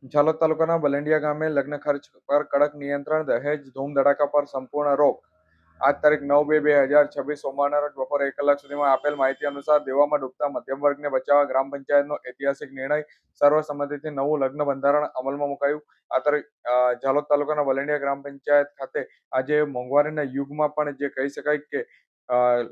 ઝાલોદ તાલુકાના બલેન્ડિયા ગામે લગ્ન ખર્ચ પર કડક નિયંત્રણ, દહેજ ધૂમ ધડાકા પર સંપૂર્ણ રોક. આજ તારીખ 9/2/2026 સોમવારના રોજ બપોરે 1 કલાક સુધીમાં આપેલ માહિતી અનુસાર દેવામાં ડૂબતા મધ્યમ વર્ગને બચાવવા ગ્રામ પંચાયતનો ઐતિહાસિક નિર્ણય, સર્વસંમતિથી નવું લગ્ન બંધારણ અમલમાં મુકાયું. આ તારીખ ઝાલોદ તાલુકાના બલેન્ડિયા ગ્રામ પંચાયત ખાતે આજે મોંઘવારીના યુગમાં પણ જે કહી શકાય કે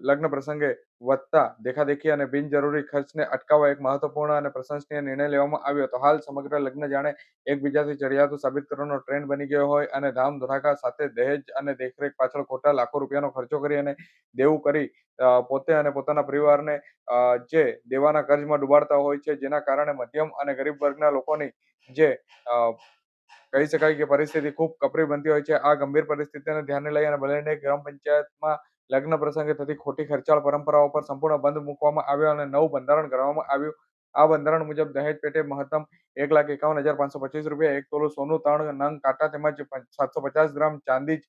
લગ્ન પ્રસંગે વધતા દેખાદેખી અને બિનજરૂરી ખર્ચને અટકાવવા એક મહત્વપૂર્ણ અને પ્રશંસનીય નિર્ણય લેવામાં આવ્યો હતો. હાલ સમગ્ર લગ્ન જાણે એકબીજાથી ચડિયાતું સાબિત કરવાનો ટ્રેન્ડ બની ગયો હોય અને ધામ ધડાકા સાથે દહેજ અને દેખરેખ પાછળ ખોટા લાખો રૂપિયાનો ખર્ચો કરી અને દેવું કરી પોતે અને પોતાના પરિવારને જે દેવાના કર્જમાં ડુબાડતા હોય છે, જેના કારણે મધ્યમ અને ગરીબ વર્ગના લોકોની જે કહી શકાય કે પરિસ્થિતિ ખૂબ કપરી બનતી હોય છે. આ ગંભીર પરિસ્થિતિને ધ્યાને લઈ અને બલેન્ડિયા ગ્રામ પંચાયતમાં લગ્ન પ્રસંગે થતી ખોટી ખર્ચાળ પરંપરાઓ પર સંપૂર્ણ બંધ મૂકવામાં આવ્યો અને નવું બંધારણ કરવામાં આવ્યું. આ બંધારણ મુજબ દહેજ પેટે મહત્તમ ₹1,51,525, 1 તોલું સોનું, 3 નંગ કાંટા તેમજ 750 ગ્રામ ચાંદી જ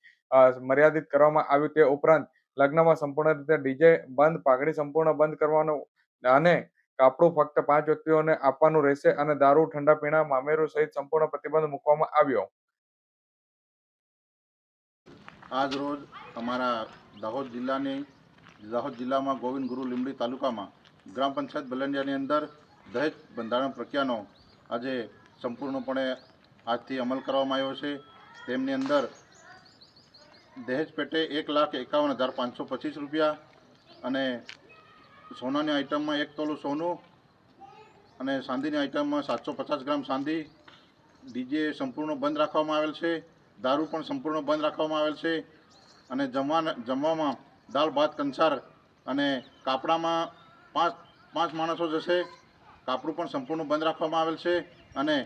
મર્યાદિત કરવામાં આવ્યું. તે ઉપરાંત લગ્નમાં સંપૂર્ણ રીતે ડીજે બંધ, પાઘડી સંપૂર્ણ બંધ કરવાનું અને કાપડું ફક્ત 5 વ્યક્તિઓને આપવાનું રહેશે અને દારૂ, ઠંડા પીણા, મામેરું સહિત સંપૂર્ણ પ્રતિબંધ મૂકવામાં આવ્યો. આજ રોજ અમારા દાહોદ જિલ્લામાં ગોવિંદ ગુરુ લીંબડી તાલુકામાં ગ્રામ પંચાયત બલેન્ડિયાની અંદર દહેજ બંધારણ પ્રક્રિયાનો આજે સંપૂર્ણપણે આજથી અમલ કરવામાં આવ્યો છે. તેમની અંદર દહેજ પેટે ₹1,51,525 અને સોનાની આઇટમમાં 1 તોલું સોનું અને ચાંદીની આઇટમમાં 750 ગ્રામ ચાંદી, ડીજે સંપૂર્ણ બંધ રાખવામાં આવેલ છે. દારૂ પણ સંપૂર્ણ બંધ રાખવામાં આવેલ છે અને જમવામાં દાળ, ભાત, કંસાર અને કાપડામાં પાંચ માણસો જશે. કાપડું પણ સંપૂર્ણ બંધ રાખવામાં આવેલ છે અને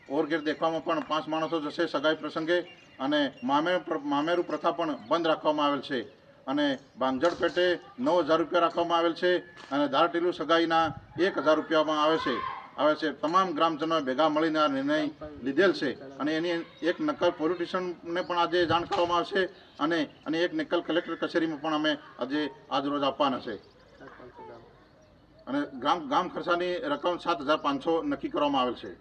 ઓરઘેર દેખવામાં પણ 5 માણસો જશે સગાઈ પ્રસંગે અને મામેરું પ્રથા પણ બંધ રાખવામાં આવેલ છે અને ભાંગજળ પેટે ₹9,000 રાખવામાં આવેલ છે અને ધારટીલું સગાઈના ₹1,000 આવે છે. તમામ ગ્રામજનોએ ભેગા મળીને આ નિર્ણય લીધેલ છે અને એની એક નકલ પોલીસ સ્ટેશનને પણ આજે જાણ કરવામાં આવશે અને એક નકલ કલેક્ટર કચેરીમાં પણ અમે આજ રોજ આપવાના છે અને ગામ ખર્ચાની રકમ 7,500 નક્કી કરવામાં આવેલ છે.